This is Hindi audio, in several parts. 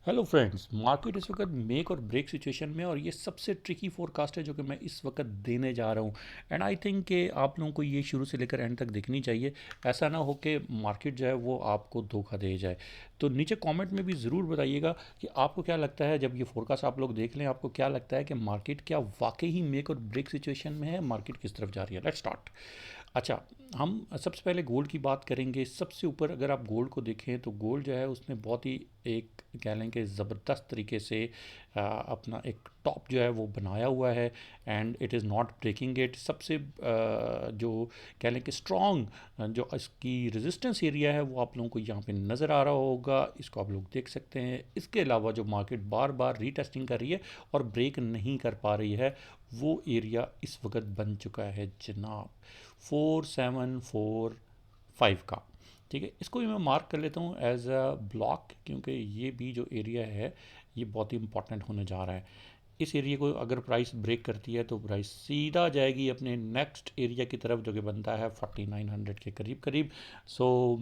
हेलो फ्रेंड्स, मार्केट इस वक्त मेक और ब्रेक सिचुएशन में और ये सबसे ट्रिकी फोरकास्ट है जो कि मैं इस वक्त देने जा रहा हूँ। एंड आई थिंक कि आप लोगों को ये शुरू से लेकर एंड तक देखनी चाहिए। ऐसा ना हो कि मार्केट जो है वो आपको धोखा दे जाए। तो नीचे कमेंट में भी ज़रूर बताइएगा कि आपको क्या लगता है, जब ये फोरकास्ट आप लोग देख लें आपको क्या लगता है कि मार्केट क्या वाकई ही मेक और ब्रेक सिचुएशन में है, मार्केट किस तरफ जा रही है। Let's start. अच्छा, हम सबसे पहले गोल्ड की बात करेंगे। सबसे ऊपर अगर आप गोल्ड को देखें तो गोल्ड जो है उसने बहुत ही एक कह लें कि ज़बरदस्त तरीके से अपना एक टॉप जो है वो बनाया हुआ है and it is not breaking it. सबसे जो कह लें कि स्ट्रॉन्ग जो इसकी रेजिस्टेंस एरिया है वो आप लोगों को यहाँ पे नज़र आ रहा होगा, इसको आप लोग देख सकते हैं। इसके अलावा जो मार्केट बार बार रीटेस्टिंग कर रही है और ब्रेक नहीं कर पा रही है, वो एरिया इस वक्त बन चुका है जनाब 4745 का। ठीक है, इसको भी मैं मार्क कर लेता हूँ एज अ ब्लॉक, क्योंकि ये भी जो एरिया है ये बहुत ही इंपॉर्टेंट होने जा रहा है। इस एरिया को अगर प्राइस ब्रेक करती है तो प्राइस सीधा जाएगी अपने नेक्स्ट एरिया की तरफ जो कि बनता है 4900 के करीब करीब। सो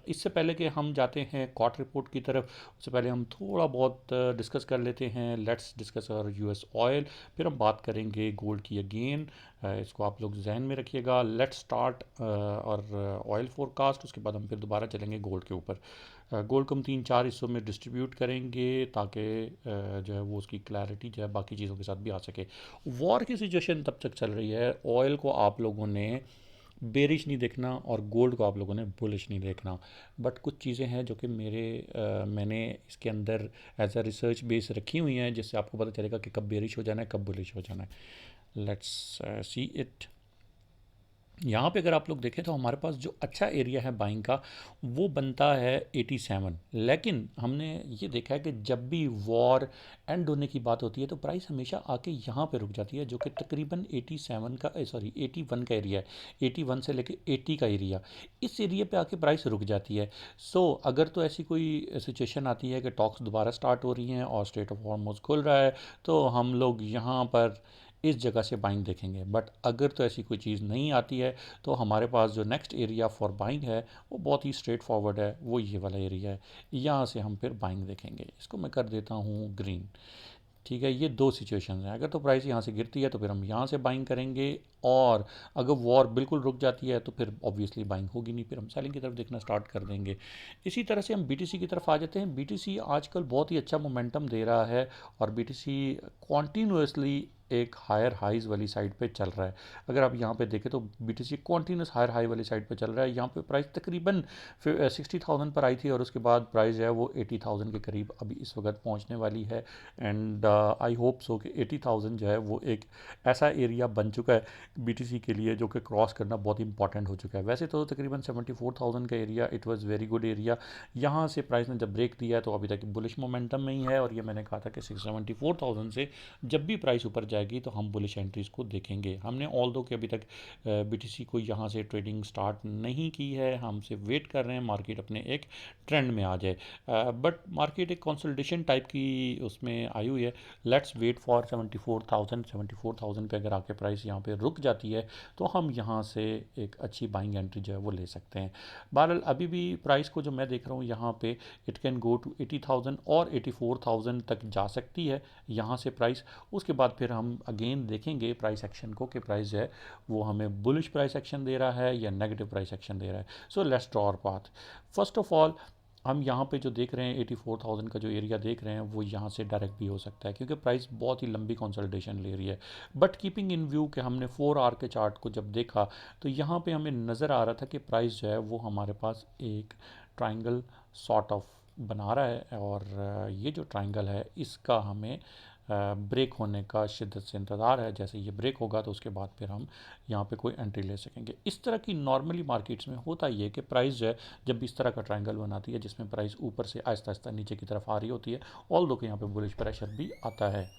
इससे पहले कि हम जाते हैं कॉट रिपोर्ट की तरफ, उससे पहले हम थोड़ा बहुत डिस्कस कर लेते हैं। लेट्स डिस्कस और यूएस ऑयल, फिर हम बात करेंगे गोल्ड की अगेन। इसको आप लोग जहन में रखिएगा। लेट्स स्टार्ट और ऑयल फोरकास्ट, उसके बाद हम फिर दोबारा चलेंगे गोल्ड के ऊपर। गोल्ड को हम 3-4 हिस्सों में डिस्ट्रीब्यूट करेंगे ताकि जो है वो उसकी क्लैरिटी जो है बाकी चीज़ों के साथ भी आ सके। वॉर की सिचुएशन तब तक चल रही है, ऑयल को आप लोगों ने बेरिश नहीं देखना और गोल्ड को आप लोगों ने बुलिश नहीं देखना। बट कुछ चीज़ें हैं जो कि मैंने इसके अंदर एज अ रिसर्च बेस रखी हुई हैं जिससे आपको पता चलेगा कि कब बेरिश हो जाना है कब बुलिश हो जाना है। Let's see it. यहाँ पे अगर आप लोग देखें तो हमारे पास जो अच्छा एरिया है बाइंग का वो बनता है 87। लेकिन हमने ये देखा है कि जब भी वॉर एंड होने की बात होती है तो प्राइस हमेशा आके यहाँ पे रुक जाती है, जो कि तकरीबन 87 का 81 का एरिया है। 81 से लेके 80 का एरिया, इस एरिया पे आके प्राइस रुक जाती है। सो अगर तो ऐसी कोई सिचुएशन आती है कि टॉक्स दोबारा स्टार्ट हो रही हैं और स्ट्रेट ऑफ हॉर्मुज़ खुल रहा है तो हम लोग यहाँ पर इस जगह से बाइंग देखेंगे। बट अगर तो ऐसी कोई चीज़ नहीं आती है तो हमारे पास जो नेक्स्ट एरिया फॉर बाइंग है वो बहुत ही स्ट्रेट फॉरवर्ड है, वो ये वाला एरिया है। यहाँ से हम फिर बाइंग देखेंगे। इसको मैं कर देता हूँ ग्रीन। ठीक है, ये दो सिचुएशंस हैं। अगर तो प्राइस यहाँ से गिरती है तो फिर हम यहाँ से बाइंग करेंगे, और अगर वॉर बिल्कुल रुक जाती है तो फिर ऑब्वियसली बाइंग होगी नहीं, फिर हम सेलिंग की तरफ देखना स्टार्ट कर देंगे। इसी तरह से हम बीटीसी की तरफ आ जाते हैं। बीटीसी आजकल बहुत ही अच्छा मोमेंटम दे रहा है और बीटीसी कॉन्टीन्यूसली एक हायर हाइज वाली साइड पे चल रहा है। अगर आप यहाँ पे देखें तो बीटीसी कॉन्टीन्यूस हायर हाई वाली साइड पे चल रहा है। यहाँ पे प्राइस तकरीबन 60,000 पर आई थी और उसके बाद प्राइस है वो 80,000 के करीब अभी इस वक्त पहुँचने वाली है। एंड आई होप सो कि 80,000 जो है वो एक ऐसा एरिया बन चुका है बीटीसी के लिए जो कि क्रॉस करना बहुत इंपॉर्टेंट हो चुका है। वैसे तो तकरीबन 74,000 का area it was very good area. यहाँ से प्राइस ने जब ब्रेक दिया है तो अभी तक बुलिश मोमेंटम में ही है, और ये मैंने कहा था कि 74,000 से जब भी प्राइस ऊपर जाएगी तो हम बुलिश एंट्रीज को देखेंगे। हमने ऑल दो कि अभी तक बीटीसी को यहाँ से ट्रेडिंग स्टार्ट नहीं की है, हमसे वेट कर रहे हैं मार्केट अपने एक ट्रेंड में आ जाए। बट मार्केट एक कंसोलिडेशन टाइप की उसमें आई हुई है। लेट्स वेट फॉर 74,000 पे अगर आके प्राइस यहाँ पे रुक जाती है तो हम यहाँ से एक अच्छी बाइंग एंट्री जो है वो ले सकते हैं। बहरहाल अभी भी प्राइस को जो मैं देख रहा हूँ यहाँ पे इट कैन गो टू 80,000 और 84,000 तक जा सकती है यहाँ से प्राइस। उसके बाद फिर हम अगेन देखेंगे प्राइस एक्शन को कि प्राइस जो है वो हमें बुलिश प्राइस एक्शन दे रहा है या नेगेटिव प्राइस एक्शन दे रहा है। So let's draw our path. First of all हम यहाँ पे जो देख रहे हैं 84,000 का जो एरिया देख रहे हैं वो यहाँ से डायरेक्ट भी हो सकता है क्योंकि प्राइस बहुत ही लंबी कंसोलिडेशन ले रही है। बट कीपिंग इन व्यू कि हमने 4 आवर के चार्ट को जब देखा तो यहाँ पे हमें नज़र आ रहा था कि प्राइस जो है वो हमारे पास एक ट्राइंगल सॉर्ट ऑफ बना रहा है, और ये जो ट्राइंगल है इसका हमें ब्रेक होने का शिद्दत से इंतज़ार है। जैसे ये ब्रेक होगा तो उसके बाद फिर हम यहाँ पे कोई एंट्री ले सकेंगे। इस तरह की नॉर्मली मार्केट्स में होता ही है कि प्राइस जो है जब भी इस तरह का ट्रायंगल बनाती है जिसमें प्राइस ऊपर से आहिस्ता आहिस्ता नीचे की तरफ आ रही होती है, ऑल दो कि यहाँ पे बुलिश प्रेशर भी आता है।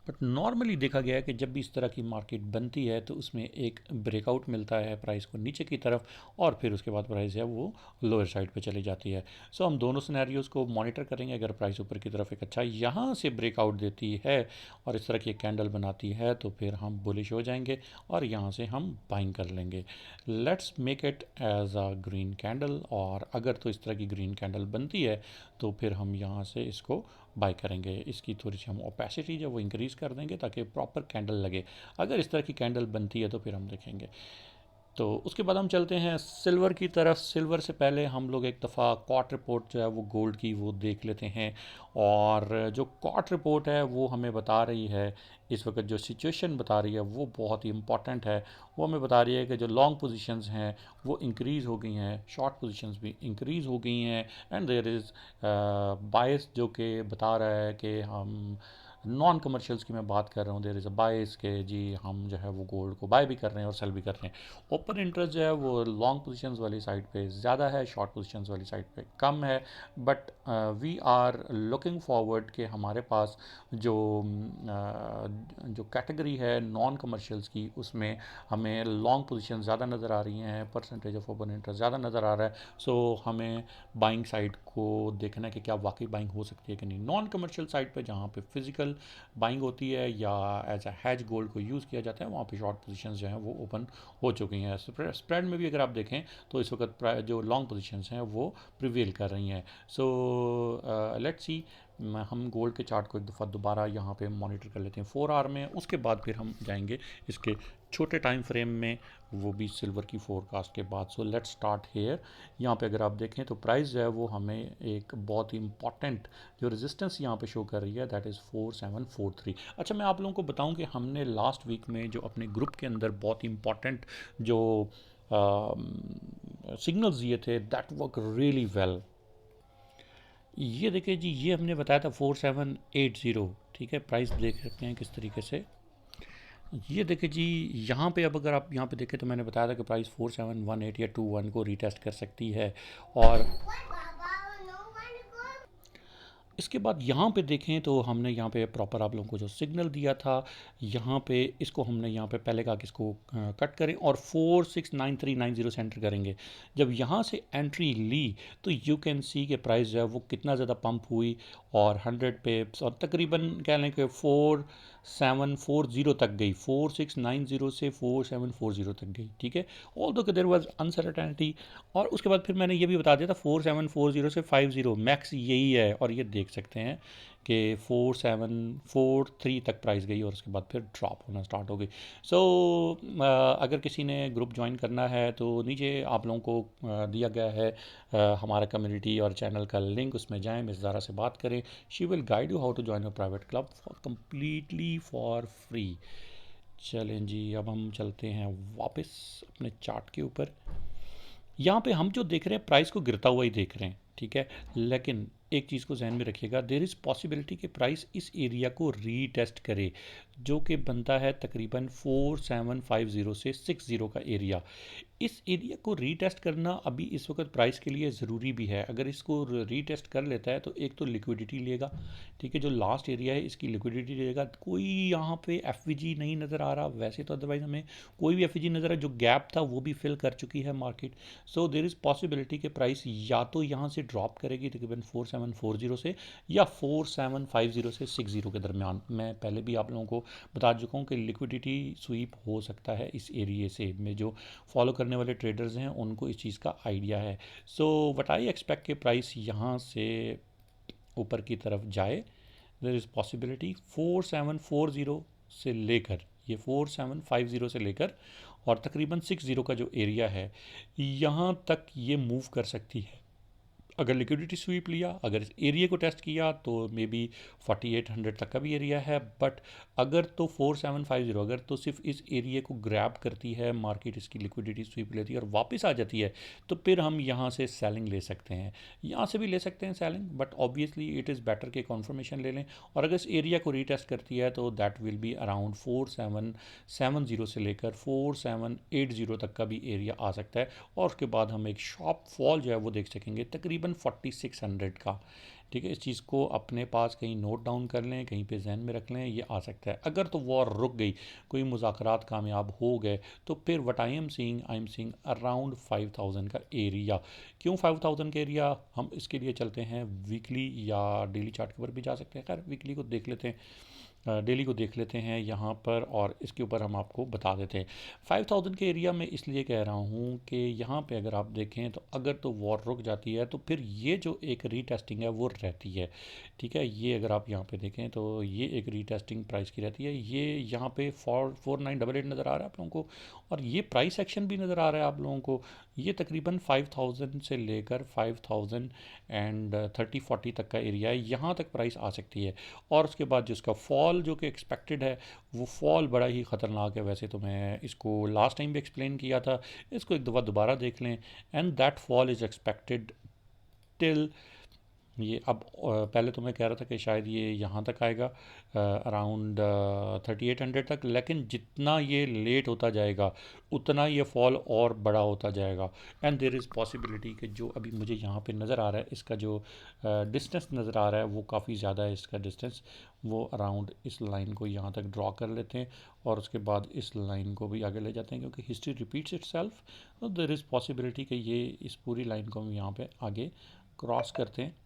बट नॉर्मली देखा गया है कि जब भी इस तरह की मार्केट बनती है तो उसमें एक ब्रेकआउट मिलता है प्राइस को नीचे की तरफ, और फिर उसके बाद प्राइस है वो लोअर साइड पे चली जाती है। सो हम दोनों सिनेरियोज़ को मॉनिटर करेंगे। अगर प्राइस ऊपर की तरफ एक अच्छा यहाँ से ब्रेकआउट देती है और इस तरह की एक कैंडल बनाती है तो फिर हम बुलिश हो जाएंगे और यहाँ से हम बाइंग कर लेंगे। Let's make it as a green candle, और अगर तो इस तरह की ग्रीन कैंडल बनती है तो फिर हम यहाँ से इसको बाय करेंगे। इसकी थोड़ी सी हम ओपेसिटी जो वो इंक्रीज़ कर देंगे ताकि प्रॉपर कैंडल लगे। अगर इस तरह की कैंडल बनती है तो फिर हम देखेंगे। तो उसके बाद हम चलते हैं सिल्वर की तरफ। सिल्वर से पहले हम लोग एक दफ़ा कॉट रिपोर्ट जो है वो गोल्ड की वो देख लेते हैं। और जो कॉट रिपोर्ट है वो हमें बता रही है, इस वक्त जो सिचुएशन बता रही है वो बहुत ही इंपॉर्टेंट है। वो हमें बता रही है कि जो लॉन्ग पोजीशंस हैं वो इंक्रीज़ हो गई हैं, शॉर्ट पोजीशंस भी इंक्रीज़ हो गई हैं। एंड देयर इज़ बायस जो कि बता रहा है कि हम नॉन कमर्शियल्स की मैं बात कर रहा हूँ, देयर इज़ अ बायस के जी हम जो है वो गोल्ड को बाय भी कर रहे हैं और सेल भी कर रहे हैं। ओपन इंटरेस्ट जो है वो लॉन्ग पोजीशंस वाली साइड पे ज़्यादा है, शॉर्ट पोजीशंस वाली साइड पे कम है। But we are looking forward कि हमारे पास जो जो कैटेगरी है नॉन कमर्शियल्स की उसमें हमें लॉन्ग पोजीशन ज़्यादा नज़र आ रही हैं, परसेंटेज ऑफ ओपन इंटरेस्ट ज़्यादा नज़र आ रहा है। सो हमें बाइंग साइड को देखना है कि क्या वाकई बाइंग हो सकती है कि नहीं। नॉन कमर्शियल साइड पे जहाँ पे फिजिकल बाइंग होती है या एज अ हैज गोल्ड को यूज़ किया जाता है वहाँ पे शॉर्ट पोजीशंस जो हैं वो ओपन हो चुकी हैं। स्प्रेड में भी अगर आप देखें तो इस वक्त जो लॉन्ग पोजीशंस हैं वो प्रिवेल कर रही हैं। सो लेट्स सी, हम गोल्ड के चार्ट को एक दफ़ा दोबारा यहाँ पे मॉनिटर कर लेते हैं 4 आवर में। उसके बाद फिर हम जाएंगे इसके छोटे टाइम फ्रेम में, वो भी सिल्वर की फोरकास्ट के बाद। So let's start here. यहाँ पे अगर आप देखें तो प्राइस जो है वो हमें एक बहुत ही इंपॉर्टेंट जो रेजिस्टेंस यहाँ पे शो कर रही है दैट इज़ 4743। अच्छा, मैं आप लोगों को बताऊं कि हमने लास्ट वीक में जो अपने ग्रुप के अंदर बहुत ही इंपॉर्टेंट जो सिग्नल्स दिए थे दैट वर्क रियली वेल। ये देखिए जी, ये हमने बताया था 4780, ठीक है। प्राइस देख सकते हैं किस तरीके से। ये देखिए जी, यहाँ पे अब अगर आप यहाँ पे देखें तो मैंने बताया था कि प्राइस 4718 या 21 को रीटेस्ट कर सकती है। और इसके बाद यहाँ पे देखें तो हमने यहाँ पे प्रॉपर आप लोगों को जो सिग्नल दिया था, यहाँ पे इसको हमने यहाँ पे पहले कहा कि इसको कट करें और 469390 से एंटर करेंगे। जब यहाँ से एंट्री ली तो यू कैन सी के प्राइस जो है वो कितना ज़्यादा पंप हुई और 100 पिप्स और तकरीबन कह लें कि 4740 तक गई, 4690 से 4740 तक गई, ठीक है। ऑल दो देयर वाज अनसर्टेनिटी। और उसके बाद फिर मैंने ये भी बता दिया था 4740 से 50 मैक्स यही है। और ये देख सकते हैं कि 4743 तक प्राइस गई और उसके बाद फिर ड्रॉप होना स्टार्ट हो गई। सो अगर किसी ने ग्रुप ज्वाइन करना है तो नीचे आप लोगों को दिया गया है हमारा कम्युनिटी और चैनल का लिंक, उसमें जाएं, मिस ज़ारा से बात करें। She will guide you how to join a private club for completely for free. चलें जी, अब हम चलते हैं वापस अपने चार्ट के ऊपर। यहाँ पे हम जो देख रहे हैं प्राइस को गिरता हुआ ही देख रहे हैं, ठीक है। लेकिन एक चीज़ को जहन में रखिएगा, देर इज़ पॉसिबिलिटी कि प्राइस इस एरिया को रीटेस्ट करे जो कि बनता है तकरीबन 4750 से 60 का एरिया। इस एरिया को रीटेस्ट करना अभी इस वक्त प्राइस के लिए ज़रूरी भी है। अगर इसको रीटेस्ट कर लेता है तो एक तो लिक्विडिटी लेगा, ठीक है, जो लास्ट एरिया है इसकी लिक्विडिटी लेगा। कोई यहाँ पे एफवीजी नहीं नज़र आ रहा वैसे तो, अदरवाइज हमें कोई भी एफवीजी नज़र आ, जो गैप था वो भी फिल कर चुकी है market. So there is possibility कि प्राइस या तो यहाँ से ड्रॉप करेगी तकरीबन 4740 से या 4750 से 60 के दरमियान। मैं पहले भी आप लोगों को बता चुका हूँ कि लिक्विडिटी स्वीप हो सकता है इस एरिए से। में जो फॉलो करने वाले ट्रेडर्स हैं उनको इस चीज़ का आइडिया है। सो व्हाट आई एक्सपेक्ट के प्राइस यहाँ से ऊपर की तरफ जाए। देयर इज़ पॉसिबिलिटी 4740 से लेकर ये 4750 से लेकर और तकरीबन 60 का जो एरिया है यहाँ तक ये मूव कर सकती है। अगर लिक्विडिटी स्वीप लिया, अगर इस एरिया को टेस्ट किया तो मे बी 4800 तक का भी एरिया है। बट अगर तो 4750 अगर तो सिर्फ इस एरिया को ग्रैब करती है मार्केट, इसकी लिक्विडिटी स्वीप लेती है और वापस आ जाती है तो फिर हम यहाँ से सेलिंग ले सकते हैं। यहाँ से भी ले सकते हैं selling, but obviously it is better के कॉन्फर्मेशन ले लें। और अगर इस एरिया को रीटेस्ट करती है तो दैट विल बी अराउंड 4770 से लेकर 4780 तक का भी एरिया आ सकता है। और उसके बाद हम एक शॉप फॉल जो है वो देख सकेंगे तकरीबन 4600 का, ठीक है। इस चीज़ को अपने पास कहीं नोट डाउन कर लें, कहीं पे जहन में रख लें, ये आ सकता है। अगर तो वॉर रुक गई, कोई मुज़ाकरात कामयाब हो गए तो फिर what I am seeing around 5000 का एरिया। क्यों 5000 का एरिया? हम इसके लिए चलते हैं वीकली या डेली चार्ट के ऊपर भी जा सकते हैं। खैर वीकली को देख लेते हैं। डेली को देख लेते हैं यहाँ पर और इसके ऊपर हम आपको बता देते हैं। 5000 के एरिया में इसलिए कह रहा हूँ कि यहाँ पे अगर आप देखें तो अगर तो वॉर रुक जाती है तो फिर ये जो एक रीटेस्टिंग है वो रहती है। ठीक है, ये अगर आप यहाँ पे देखें तो ये एक रीटेस्टिंग प्राइस की रहती है। ये यहाँ पे 4988 नज़र आ रहा है आप लोगों को, और ये प्राइस एक्शन भी नज़र आ रहा है आप लोगों को। ये तकरीबन 5000 से लेकर 5030-40 तक का एरिया है, यहाँ तक प्राइस आ सकती है। और उसके बाद जिसका फॉल जो कि एक्सपेक्टेड है, वो फॉल बड़ा ही ख़तरनाक है। वैसे तो मैं इसको लास्ट टाइम भी एक्सप्लेन किया था, इसको एक दफ़ा दोबारा देख लें। And that fall is expected till ये अब पहले तो मैं कह रहा था कि शायद ये यहाँ तक आएगा अराउंड 3800 तक, लेकिन जितना ये लेट होता जाएगा उतना ये फॉल और बड़ा होता जाएगा। एंड देयर इज़ पॉसिबिलिटी कि जो अभी मुझे यहाँ पे नज़र आ रहा है, इसका जो डिस्टेंस नज़र आ रहा है वो काफ़ी ज़्यादा है। इसका डिस्टेंस वो अराउंड इस लाइन को यहाँ तक ड्रॉ कर लेते हैं और उसके बाद इस लाइन को भी आगे ले जाते हैं, क्योंकि हिस्ट्री रिपीट्स इटसेल्फ। तो देयर इज़ पॉसिबिलिटी कि ये इस पूरी लाइन को हम यहाँ पे आगे क्रॉस करते हैं।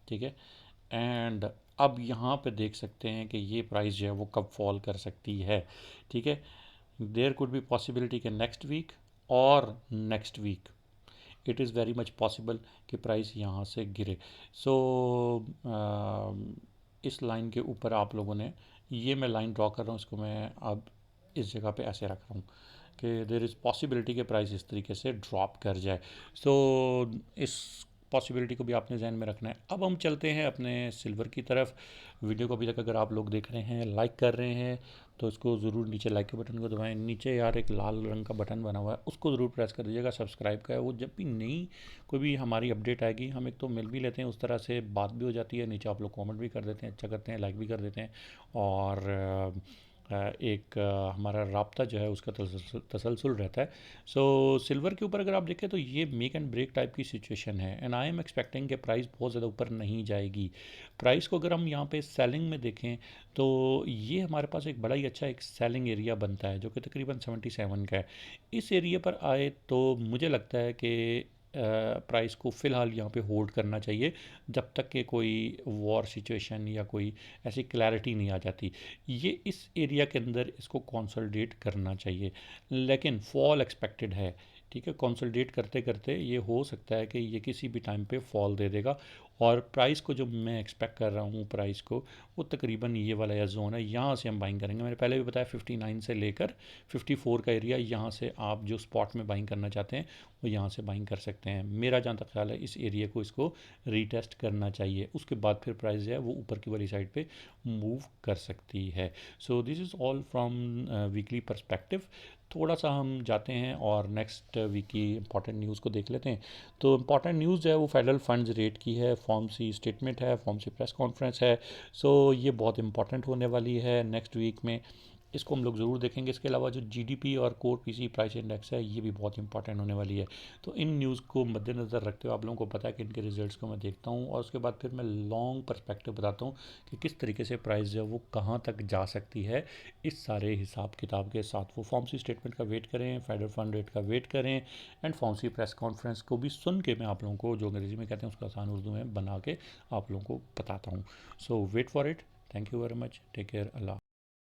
ठीक है, एंड अब यहाँ पे देख सकते हैं कि ये प्राइस जो है वो कब फॉल कर सकती है। ठीक है, देयर कुड बी पॉसिबिलिटी कि नेक्स्ट वीक और next week it is very much possible कि प्राइस यहाँ से गिरे। सो इस लाइन के ऊपर आप लोगों ने, ये मैं लाइन ड्रॉ कर रहा हूँ, इसको मैं अब इस जगह पे ऐसे रख रहा हूँ कि देर इज़ पॉसिबिलिटी कि प्राइस इस तरीके से ड्रॉप कर जाए। सो इस पॉसिबिलिटी को भी आपने जहन में रखना है। अब हम चलते हैं अपने सिल्वर की तरफ। वीडियो को अभी तक अगर आप लोग देख रहे हैं, लाइक कर रहे हैं, तो इसको ज़रूर नीचे लाइक के बटन को दबाएं। नीचे यार एक लाल रंग का बटन बना हुआ है, उसको ज़रूर प्रेस कर दीजिएगा। सब्सक्राइब का है वो, जब भी नई कोई भी हमारी अपडेट आएगी हम एक तो मिल भी लेते हैं, उस तरह से बात भी हो जाती है। नीचे आप लोग कमेंट भी कर देते हैं, अच्छा करते हैं, लाइक भी कर देते हैं। और एक हमारा राब्ता जो है उसका तसलसल रहता है। सो सिल्वर के ऊपर अगर आप देखें तो ये मेक एंड ब्रेक टाइप की सिचुएशन है, एंड आई एम एक्सपेक्टिंग कि प्राइस बहुत ज़्यादा ऊपर नहीं जाएगी। प्राइस को अगर हम यहाँ पे सेलिंग में देखें तो ये हमारे पास एक बड़ा ही अच्छा एक सेलिंग एरिया बनता है, जो कि तकरीबन 77 का है। इस एरिया पर आए तो मुझे लगता है कि प्राइस को फ़िलहाल यहाँ पे होल्ड करना चाहिए, जब तक कि कोई वॉर सिचुएशन या कोई ऐसी क्लैरिटी नहीं आ जाती। ये इस एरिया के अंदर इसको कंसोलिडेट करना चाहिए, लेकिन फॉल एक्सपेक्टेड है। ठीक है, कंसोलिडेट करते करते ये हो सकता है कि ये किसी भी टाइम पे फॉल दे देगा। और प्राइस को जो मैं एक्सपेक्ट कर रहा हूँ प्राइस को, वो तकरीबन ये वाला या जोन है, यहाँ से हम बाइंग करेंगे। मैंने पहले भी बताया 59 से लेकर 54 का एरिया, यहाँ से आप जो स्पॉट में बाइंग करना चाहते हैं वो यहाँ से बाइंग कर सकते हैं। मेरा जहाँ तक ख्याल है इस एरिया को इसको रीटेस्ट करना चाहिए, उसके बाद फिर प्राइस जो है वो ऊपर की वाली साइड पे मूव कर सकती है। So this is all from weekly perspective. थोड़ा सा हम जाते हैं और नेक्स्ट वीक की इंपॉर्टेंट न्यूज़ को देख लेते हैं। तो इंपॉर्टेंट न्यूज़ जो है वो फेडरल फंड्स रेट की है, फॉर्म सी स्टेटमेंट है, फॉर्म सी प्रेस कॉन्फ्रेंस है। सो ये बहुत इंपॉर्टेंट होने वाली है नेक्स्ट वीक में, इसको हम लोग ज़रूर देखेंगे। इसके अलावा जो जीडीपी और कोर पीसी प्राइस इंडेक्स है, ये भी बहुत इंपॉर्टेंट होने वाली है। तो इन न्यूज़ को मद्देनज़र रखते हुए आप लोगों को पता है कि इनके रिजल्ट्स को मैं देखता हूँ, और उसके बाद फिर मैं लॉन्ग पर्सपेक्टिव बताता हूँ कि किस तरीके से प्राइस जो है वो कहाँ तक जा सकती है इस सारे हिसाब किताब के साथ। वो फॉर्म सी स्टेटमेंट का वेट करें, फेडरल फंड रेट का वेट करें, and form C press conference को भी सुन के मैं आप लोगों को, जो अंग्रेज़ी में कहते हैं उसको आसान उर्दू में बना के आप लोगों को बताता हूँ। So wait for it. Thank you very much, take care, Allah.